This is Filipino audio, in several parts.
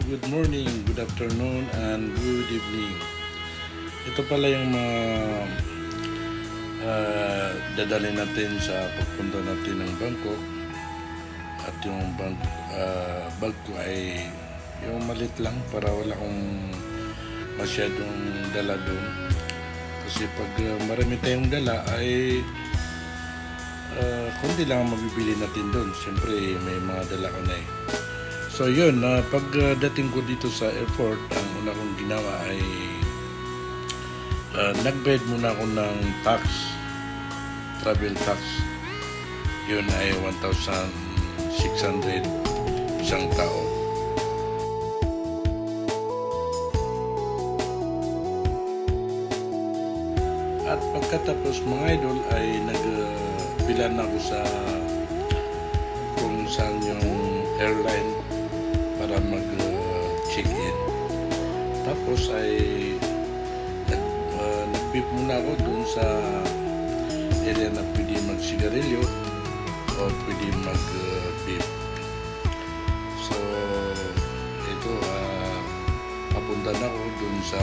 good morning, good afternoon, and good evening. Ito pala yung mga dadalhin natin sa pagpunta natin ng Bangkok. At yung bag ko ay yung malit lang para wala akong masyadong dala doon. Kasi pag marami tayong dala ay kundi lang ang mabibili natin doon. Siyempre may mga dala ka na eh. So yun, pagdating ko dito sa airport, ang una kong ginawa ay nag-bayad muna ako ng tax, travel tax. Yun ay 1,600 isang tao. At pagkatapos mga idol ay nagbilan ako sa kung saan yung airline para mag-check-in. Tapos ay nag-beep muna ako dun sa area na pwede mag-sigarilyo o pwede mag-beep. So ito, papunta na ako dun sa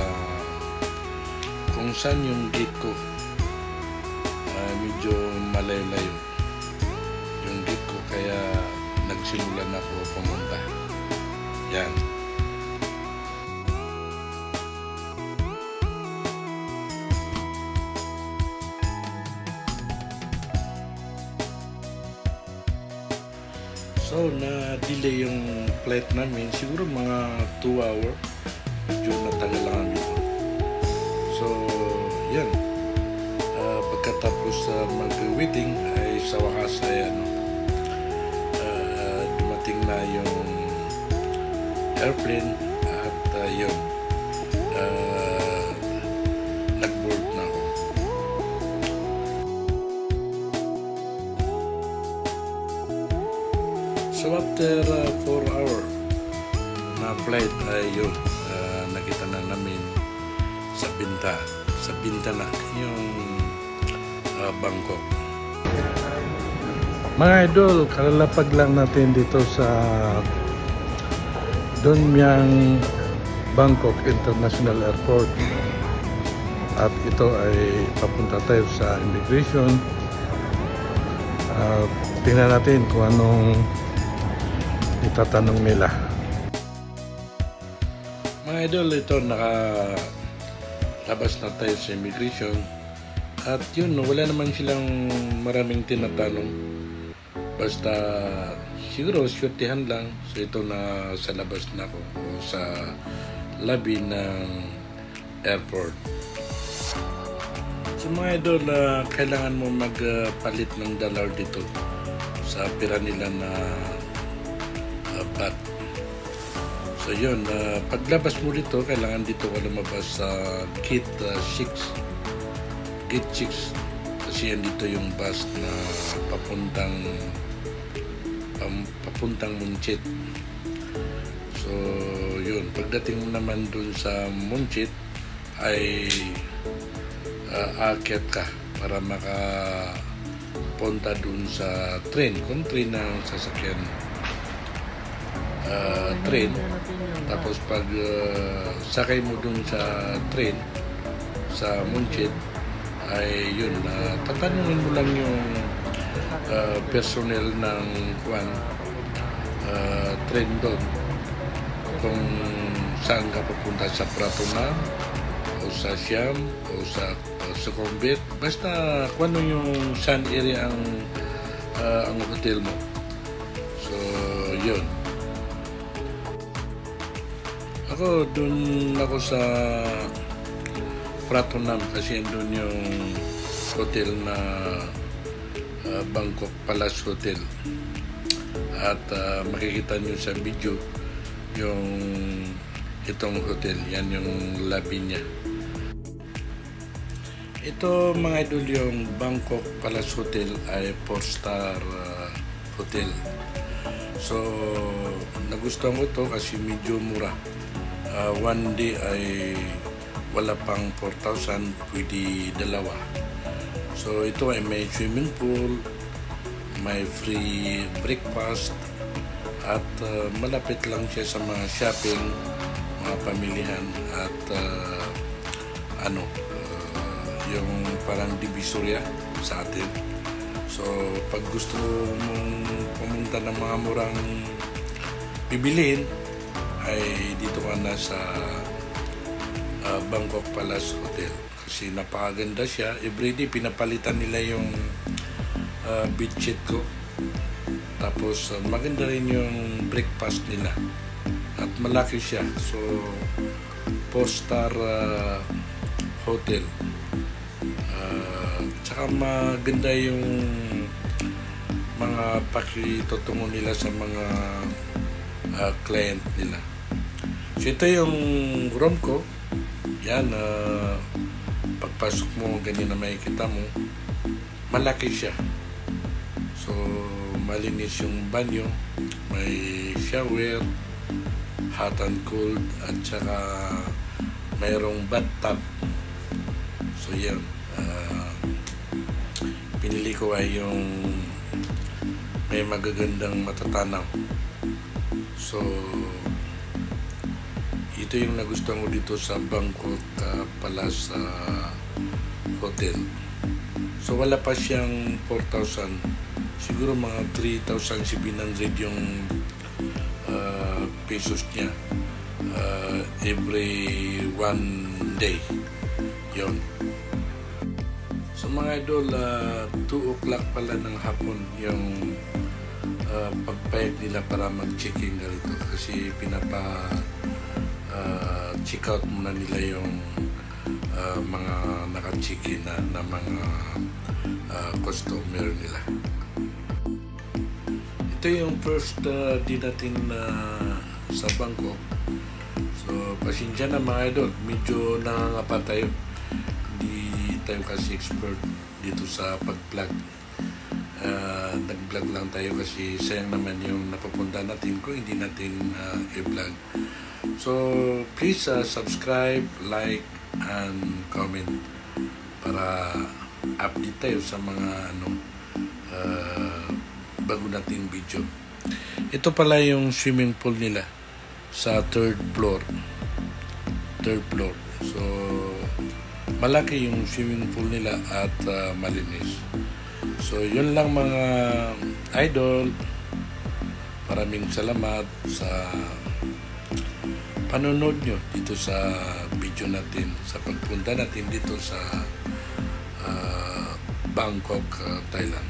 kung saan yung gate ko. Medyo malayo-layo yung gate ko, kaya nagsimulan ako pumunta. Yan. So, na-delay yung flight namin. Siguro mga 2 hour. Medyo natagal lang kami ito. So, yan. Pagkatapos mag-waiting ay sa wakas ay dumating na yung airplane at yun, nag-board na ako. So after 4 hour na flight ay yun, nakita na namin sa bintana yung Bangkok. Mga idol, kalalapag lang natin dito sa Don Mueang Bangkok International Airport. At ito ay papunta tayo sa immigration. Tingnan natin kung anong itatanong nila. Mga idol, ito nakalabas na tayo sa immigration. At yun, wala naman silang maraming tinatanong. Basta siguro syutihan lang. So ito na sa labas na ako, sa lobby ng airport. So mga idol, kailangan mo magpalit ng dollar dito sa pera nila na baht. So yun, paglabas mo dito, kailangan dito ka lumabas sa gate 6. Gate 6. Kasi yan dito yung bus na papuntang Munchit. So yun, pagdating mo naman dun sa Munchit ay aakyat ka para makapunta dun sa train, kung train ang sasakyan, train. Tapos pag sakay mo dun sa train sa Munchit ay yun, tatanungin mo lang yung personnel ng train doon kung saan ka papunta, sa Pratunam o sa Siam o sa Sukhumvit, basta kung ano yung saan area ang hotel mo. So yun, ako sa Pratunam kasi doon yung hotel na Bangkok Palace Hotel. At makikita nyo sa video yung itong hotel. Yan yung lobby niya. Ito mga idol, yung Bangkok Palace Hotel ay 4-star hotel. So nagustuhan ko to kasi medyo mura. One day ay wala pang 4,000, pwede dalawa. So ito ay may swimming pool, may free breakfast, at malapit lang siya sa mga shopping, mga pamilihan at yung parang divisoria sa atin. So pag gusto mong pumunta ng mga murang bibilin ay dito ka na sa Bangkok Palace Hotel kasi napakaganda siya. Everyday pinapalitan nila yung bedsheet ko, tapos maganda rin yung breakfast nila at malaki siya. So 4-star hotel. Tsaka maganda yung mga pakitutungo nila sa mga client nila. So ito yung room ko. Yan, pagpasok mo, ganyan na makikita mo, malaki siya. So malinis yung banyo, may shower, hot and cold, at saka mayroong bathtub. So yan, pinili ko ay yung may magagandang matatanaw. So ito yung nagustuhan ko dito sa Bangkok Palace Hotel. So wala pa siyang 4,000, siguro mga 3,700 yung pesos niya every one day. Yon. So mga idol, 2 o'clock pala ng hapon yung pagpayag nila para mag-check-in dito kasi check out muna nila yung mga naka-check-in na mga customer nila. Ito yung first day natin sa Bangkok. So pasensya na mga idol, medyo nangangapa tayo. Hindi tayo kasi expert dito sa pag-vlog. Nag-vlog lang tayo kasi sayang naman yung napupunta natin kung hindi natin i-vlog. So please subscribe, like, and comment para update tayo sa mga bago nating video. Ito pala yung swimming pool nila sa third floor. So malaki yung swimming pool nila at malinis. So yun lang mga idol. Maraming salamat sa panonood nyo dito sa video natin, sa pagpunta natin dito sa Bangkok, Thailand.